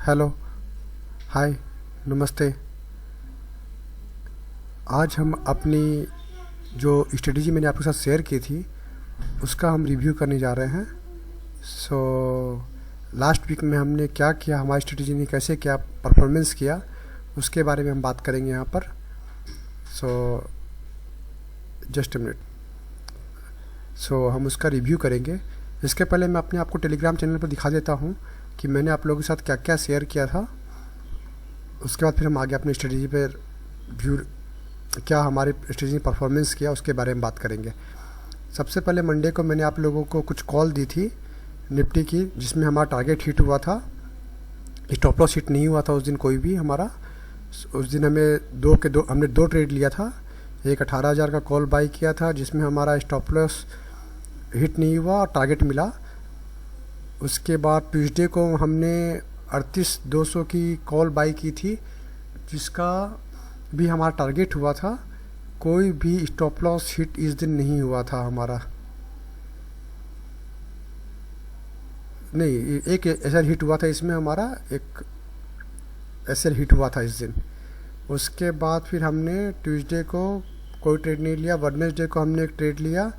Hello, हाय, नमस्ते। आज हम अपनी जो स्ट्रेटजी मैंने आपके साथ शेयर की थी उसका हम रिव्यू करने जा रहे हैं। सो लास्ट वीक में हमने क्या किया, हमारी स्ट्रेटजी ने कैसे क्या परफॉर्मेंस किया, उसके बारे में हम बात करेंगे यहाँ पर। So just a minute. सो हम उसका रिव्यू करेंगे। इसके पहले मैं अपने आपको टेलीग्राम चैनल पर दिखा देता हूँ कि मैंने आप लोगों के साथ क्या क्या शेयर किया था। उसके बाद फिर हम आगे अपनी स्ट्रेटजी पर व्यू, क्या हमारी स्ट्रेटजी परफॉर्मेंस किया, उसके बारे में बात करेंगे। सबसे पहले मंडे को मैंने आप लोगों को कुछ कॉल दी थी निफ्टी की, जिसमें हमारा टारगेट हिट हुआ था। स्टॉप लॉस हिट नहीं हुआ था उस दिन कोई भी हमारा। उस दिन हमने दो ट्रेड लिया था। एक 18,000 का कॉल बाई किया था जिसमें हमारा स्टॉप लॉस हिट नहीं हुआ और टारगेट मिला। उसके बाद ट्यूसडे को हमने 38,200 की कॉल बाई की थी जिसका भी हमारा टारगेट हुआ था। कोई भी स्टॉप लॉस हिट इस दिन नहीं हुआ था हमारा। नहीं, एक एसएल हिट हुआ था इसमें हमारा, एक एसएल हिट हुआ था इस दिन। उसके बाद फिर हमने ट्यूसडे को कोई ट्रेड नहीं लिया। वेडनेसडे को हमने एक ट्रेड लिया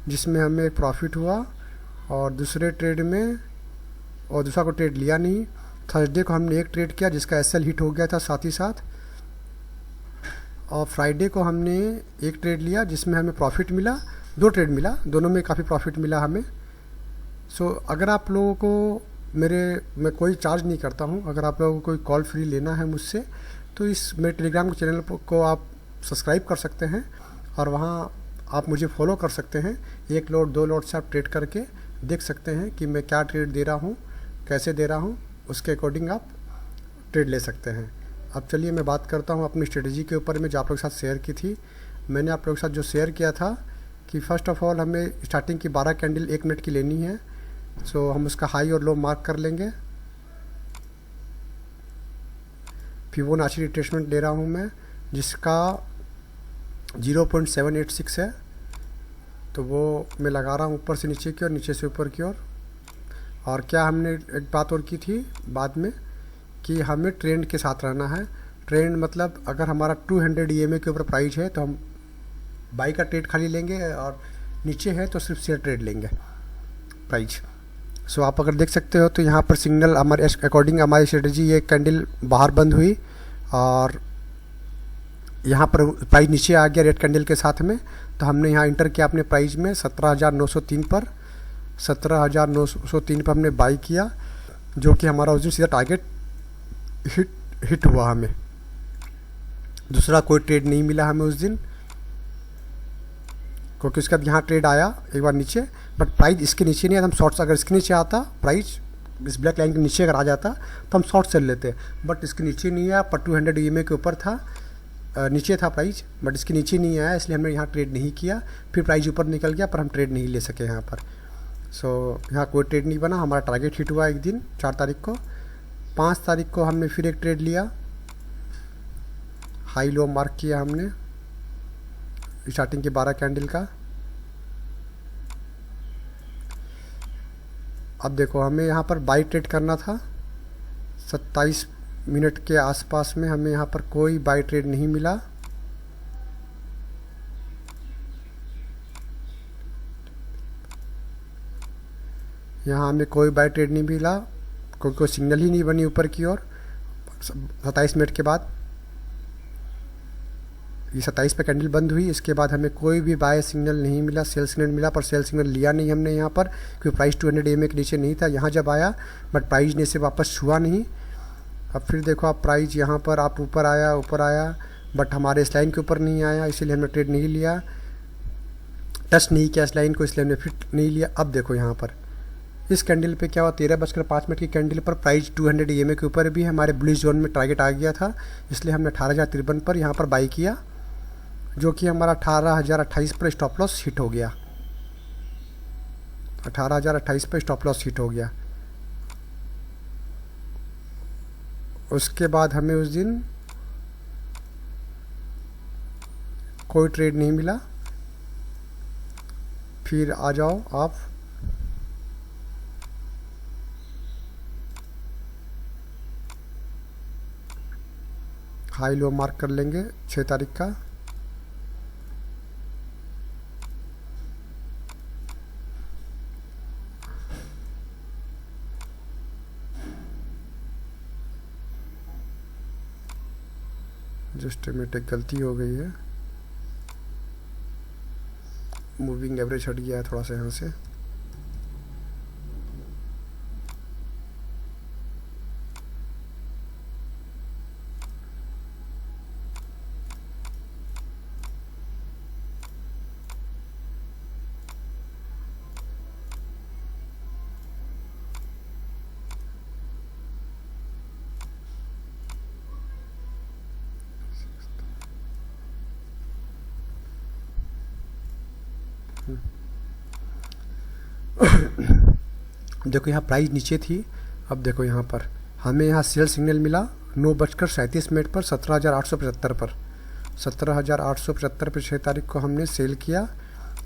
जिसमें हमें एक प्रॉफिट हुआ और दूसरे ट्रेड में, और दूसरा को ट्रेड लिया नहीं। थर्सडे को हमने एक ट्रेड किया जिसका एसएल हिट हो गया था साथ ही साथ। और फ्राइडे को हमने एक ट्रेड लिया जिसमें हमें प्रॉफिट मिला। दो ट्रेड मिला, दोनों में काफ़ी प्रॉफिट मिला हमें। सो अगर आप लोगों को मैं कोई चार्ज नहीं करता हूँ। अगर आप लोगों को कोई कॉल फ्री लेना है मुझसे तो इस मेरे टेलीग्राम चैनल को आप सब्सक्राइब कर सकते हैं और वहाँ आप मुझे फॉलो कर सकते हैं। एक लोट दो लोट से आप ट्रेड करके देख सकते हैं कि मैं क्या ट्रेड दे रहा हूँ, कैसे दे रहा हूँ, उसके अकॉर्डिंग आप ट्रेड ले सकते हैं। अब चलिए मैं बात करता हूँ अपनी स्ट्रेटजी के ऊपर में जो आप लोगों के साथ शेयर की थी। मैंने आप लोगों के साथ जो शेयर किया था कि फ़र्स्ट ऑफ ऑल हमें स्टार्टिंग की 12 कैंडल 1 मिनट की लेनी है। सो हम उसका हाई और लो मार्क कर लेंगे। फिबोनाची रिट्रेसमेंट ले रहा हूँ मैं जिसका 0.786 है, तो वो मैं लगा रहा हूँ ऊपर से नीचे की ओर, नीचे से ऊपर की ओर। और क्या हमने एक बात और की थी बाद में कि हमें ट्रेंड के साथ रहना है। ट्रेंड मतलब अगर हमारा 200 ईएमए के ऊपर प्राइस है तो हम बाई का ट्रेड खाली लेंगे और नीचे है तो सिर्फ शेयर ट्रेड लेंगे प्राइस। सो आप अगर देख सकते हो तो यहाँ पर सिग्नल हमारे अकॉर्डिंग हमारी स्ट्रेटजी, ये कैंडल बाहर बंद हुई और यहाँ पर प्राइस नीचे आ गया रेड कैंडल के साथ में। तो हमने यहाँ इंटर किया अपने प्राइस में 17,903 पर। 17,903 पर हमने बाई किया जो कि हमारा उस दिन सीधा टारगेट हिट हुआ हमें। दूसरा कोई ट्रेड नहीं मिला हमें उस दिन क्योंकि उसके बाद यहाँ ट्रेड आया एक बार नीचे, बट प्राइस इसके नीचे नहीं आया। हम शॉर्ट्स, अगर इसके नीचे आता प्राइस, इस ब्लैक लाइन के नीचे अगर आ जाता तो हम शॉर्ट सेल लेते, बट इसके नीचे नहीं आया। पर 200 ईएमए के ऊपर था, नीचे था प्राइस, बट इसके नीचे नहीं आया, इसलिए हमने यहाँ ट्रेड नहीं किया। फिर प्राइस ऊपर निकल गया पर हम ट्रेड नहीं ले सके यहाँ पर। सो यहाँ कोई ट्रेड नहीं बना। हमारा टारगेट हिट हुआ एक दिन 4 तारीख को। 5 तारीख को हमने फिर एक ट्रेड लिया, हाई लो मार्क किया हमने स्टार्टिंग के 12 कैंडल का। अब देखो हमें यहाँ पर बाई ट्रेड करना था 27 मिनट के आसपास में। हमें यहाँ पर कोई बाई ट्रेड नहीं मिला। यहाँ हमें कोई बाई ट्रेड नहीं मिला क्योंकि कोई सिग्नल ही नहीं बनी ऊपर की ओर 27 मिनट के बाद। ये 27 पे कैंडल बंद हुई, इसके बाद हमें कोई भी बाय सिग्नल नहीं मिला, सेल सिग्नल मिला पर सेल सिग्नल लिया नहीं हमने यहाँ पर क्योंकि प्राइस 200 ईएमए के नीचे नहीं था। यहाँ जब आया बट प्राइस ने से वापस छुआ नहीं। अब फिर देखो आप प्राइस यहाँ पर आप ऊपर आया बट हमारे इस लाइन के ऊपर नहीं आया, इसीलिए हमने ट्रेड नहीं लिया, टच नहीं किया इस लाइन को, इसलिए हमने फिट नहीं लिया। अब देखो यहाँ पर इस कैंडल पे क्या हुआ, 13:05 की कैंडल पर प्राइस 200 ईएमए के ऊपर भी हमारे बुलिश जोन में टारगेट आ गया था, इसलिए हमने 18,053 पर यहाँ पर बाई किया जो कि हमारा 18,028 पर स्टॉप लॉस हिट हो गया। 18,028 पर स्टॉप लॉस हिट हो गया। उसके बाद हमें उस दिन कोई ट्रेड नहीं मिला। फिर आ जाओ आप हाई लो मार्क कर लेंगे 6 तारीख का। जस्ट में एक गलती हो गई है, मूविंग एवरेज हट गया है थोड़ा सा यहाँ से। देखो यहाँ प्राइस नीचे थी, अब देखो यहाँ पर हमें यहाँ सेल सिग्नल मिला 9:37 पर 17,875 पर 17,875 पर 6 तारीख को हमने सेल किया,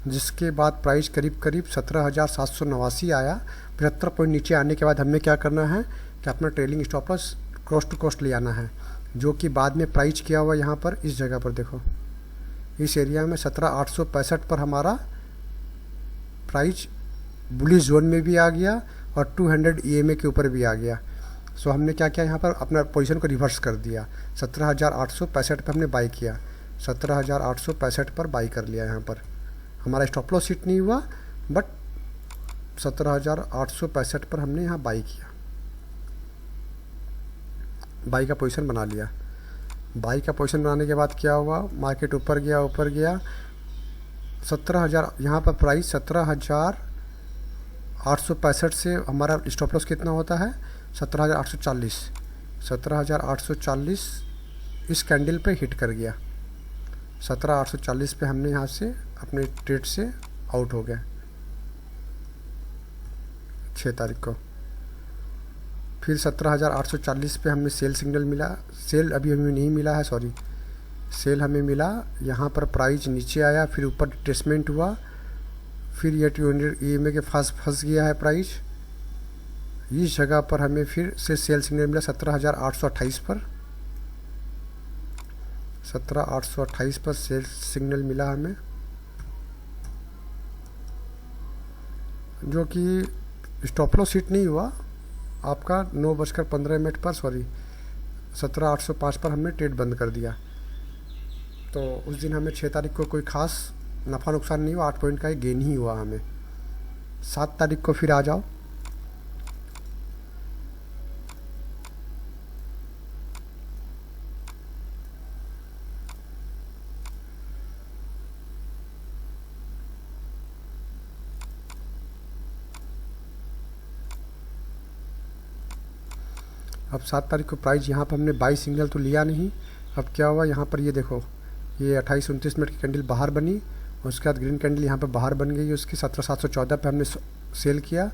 जिसके बाद प्राइस करीब करीब 17,789 आया। 75 पॉइंट नीचे आने के बाद हमें क्या करना है कि अपना trailing stop loss cost to cost ले आना है, जो कि बाद में प्राइस किया हुआ यहाँ पर इस जगह पर देखो, इस एरिया में 17,865 पर हमारा प्राइस बुलिश जोन में भी आ गया और 200 EMA के ऊपर भी आ गया। सो हमने क्या किया यहाँ पर अपना पोजीशन को रिवर्स कर दिया, 17,865 पर हमने बाई किया, 17,865 पर बाई कर लिया। यहाँ पर हमारा स्टॉप लॉस हिट नहीं हुआ, बट 17,865 पर हमने यहाँ बाई किया, बाई का पोजीशन बना लिया। बाई का पोजीशन बनाने के बाद क्या हुआ, मार्केट ऊपर गया 17,000, यहाँ पर प्राइस 17,865 से हमारा स्टॉप लॉस कितना होता है 17,840, 17,840 इस कैंडल पे हिट कर गया। 17,840 पे हमने यहाँ से अपने ट्रेड से आउट हो गए 6 तारीख को। फिर 17,840 पे हमें सेल सिग्नल मिला, सेल अभी हमें नहीं मिला है, सॉरी, सेल हमें मिला, यहाँ पर प्राइस नीचे आया, फिर ऊपर रिट्रेसमेंट हुआ, फिर ये 200 EMA के फंस गया है प्राइस। इस जगह पर हमें फिर से सेल सिग्नल मिला 17,828 पर, 17,828 पर सेल सिग्नल मिला हमें, जो कि स्टॉप लॉस हिट नहीं हुआ आपका 9:15 पर, सॉरी 17,805 पर हमने ट्रेड बंद कर दिया। तो उस दिन हमें 6 तारीख को कोई खास नफ़ा नुकसान नहीं हुआ, 8 पॉइंट का ही गेन ही हुआ हमें। 7 तारीख को फिर आ जाओ, अब 7 तारीख को प्राइस यहाँ पर हमने बाई सिग्नल तो लिया नहीं। अब क्या हुआ, यहाँ पर ये देखो, ये 28-29 मिनट की कैंडल बाहर बनी, उसके बाद ग्रीन कैंडल यहाँ पर बाहर बन गई, उसकी 17,714 पे हमने सेल किया,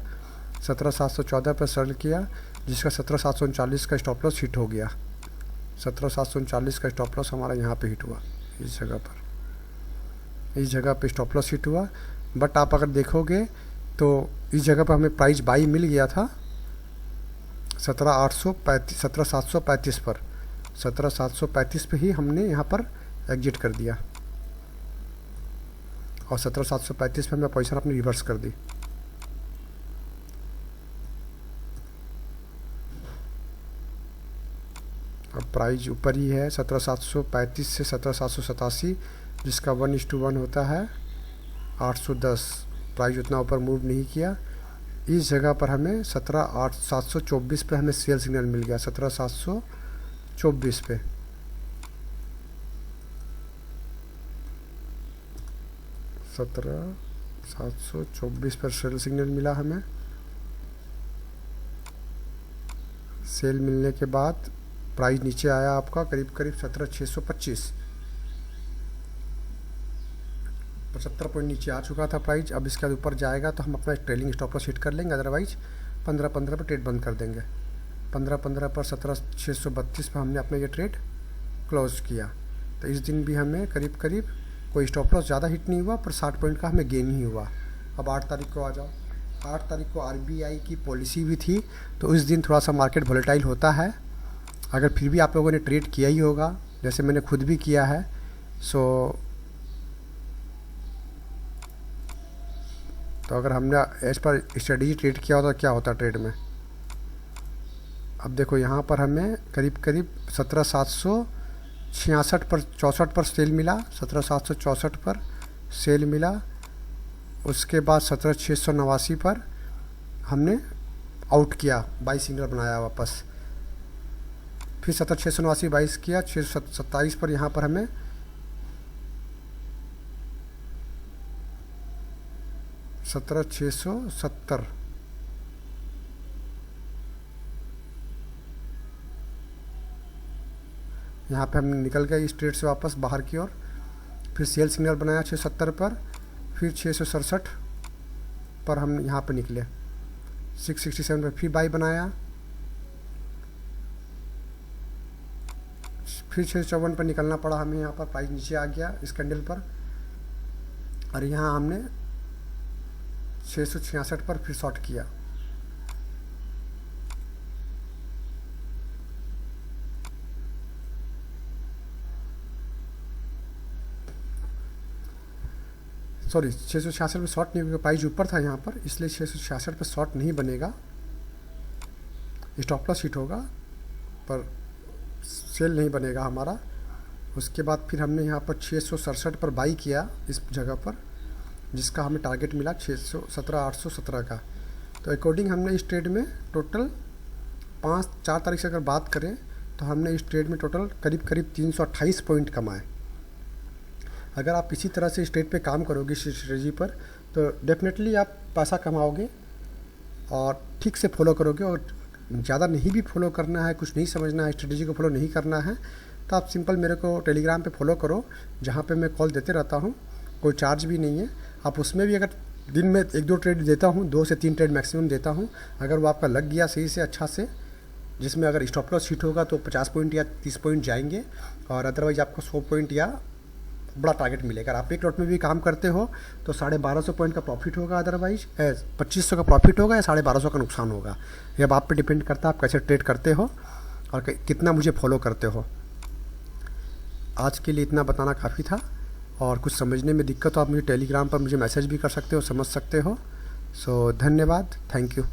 17,714 पर सेल किया, जिसका 17,739 का स्टॉप लॉस हिट हो गया। 17,739 का स्टॉप लॉस हमारा यहाँ पे हिट हुआ, इस जगह पर, इस जगह पे स्टॉप लॉस हिट हुआ। बट आप अगर देखोगे तो इस जगह पर हमें प्राइस बाई मिल गया था 17,735 पर, 17,735 पे ही हमने यहाँ पर एग्जिट कर दिया और 17,735 पे हमने पोजीशन अपनी रिवर्स कर दी। अब प्राइस ऊपर ही है 17,735 से 17,787, जिसका 1:1 होता है 810। प्राइस उतना ऊपर मूव नहीं किया। इस जगह पर हमें 17,724 पे हमें सेल सिग्नल मिल गया, 17,724 पे, 17,724 पर सेल सिग्नल मिला हमें। सेल मिलने के बाद प्राइस नीचे आया आपका करीब करीब 17,625, 75 पॉइंट नीचे आ चुका था प्राइस। अब इसके बाद ऊपर जाएगा तो हम अपना ट्रेलिंग स्टॉप लॉस हिट कर लेंगे, अदरवाइज 15-15 पर ट्रेड बंद कर देंगे। 15-15 पर 17,632 पर हमने अपना ये ट्रेड क्लोज किया। तो इस दिन भी हमें करीब करीब कोई स्टॉप लॉस ज़्यादा हिट नहीं हुआ, पर 60 पॉइंट का हमें गेन ही हुआ। अब 8 तारीख को आ जाओ। 8 तारीख को RBI की पॉलिसी भी थी, तो इस दिन थोड़ा सा मार्केट वोलेटाइल होता है। अगर फिर भी आप लोगों ने ट्रेड किया ही होगा जैसे मैंने खुद भी किया है। सो तो अगर हमने एज पर स्ट्रेटजी ट्रेड किया होता तो क्या होता ट्रेड में। अब देखो यहाँ पर हमें करीब करीब 17,766 पर 64 पर सेल मिला, 17,764 पर सेल मिला। उसके बाद 17,689 पर हमने आउट किया, बाई सिग्नल बनाया वापस। फिर 17,689 बाईस किया, 627 पर यहाँ पर हमें 17,670 यहाँ पे हम निकल गए इस ट्रेड से वापस बाहर की ओर। फिर सेल सिग्नल बनाया 670 पर, फिर 667 पर हम यहाँ पे निकले। 667 पर फिर बाई बनाया, फिर 654 पर निकलना पड़ा हमें। यहाँ पर प्राइस नीचे आ गया इस कैंडल पर, और यहाँ हमने 666 पर फिर शॉर्ट किया। सॉरी 666 पे शॉर्ट नहीं, क्योंकि प्राइस ऊपर था यहाँ पर, इसलिए 666 पे शॉर्ट नहीं बनेगा, स्टॉप लॉस हिट होगा पर सेल नहीं बनेगा हमारा। उसके बाद फिर हमने यहाँ पर 667 पर बाई किया इस जगह पर, जिसका हमें टारगेट मिला 817 का। तो अकॉर्डिंग हमने इस ट्रेड में टोटल 4 तारीख से अगर बात करें तो हमने इस ट्रेड में टोटल करीब करीब 328 पॉइंट कमाए। अगर आप इसी तरह से इस ट्रेड पे काम करोगे इस स्ट्रेटजी पर, तो डेफिनेटली आप पैसा कमाओगे और ठीक से फॉलो करोगे। और ज़्यादा नहीं भी फॉलो करना है, कुछ नहीं समझना है, स्ट्रेटजी को फॉलो नहीं करना है, तो आप सिंपल मेरे को टेलीग्राम पे फॉलो करो, जहाँ पे मैं कॉल देते रहता हूँ, कोई चार्ज भी नहीं है। आप उसमें भी अगर दिन में 1-2 ट्रेड देता हूँ, 2 से 3 ट्रेड मैक्सिमम देता हूँ, अगर वो आपका लग गया सही से अच्छा से, जिसमें अगर स्टॉप लॉस हिट होगा तो 50 पॉइंट या 30 पॉइंट जाएंगे, और अदरवाइज आपको 100 पॉइंट या बड़ा टारगेट मिलेगा। अगर आप एक लॉट में भी काम करते हो तो 1250 पॉइंट का प्रॉफिट होगा, अदरवाइज 2500 का प्रॉफिट होगा या 1250 का नुकसान होगा। ये अब आप पे डिपेंड करता है आप कैसे ट्रेड करते हो और कितना मुझे फॉलो करते हो। आज के लिए इतना बताना काफ़ी था, और कुछ समझने में दिक्कत हो आप मुझे टेलीग्राम पर मुझे मैसेज भी कर सकते हो, समझ सकते हो। सो धन्यवाद, थैंक यू।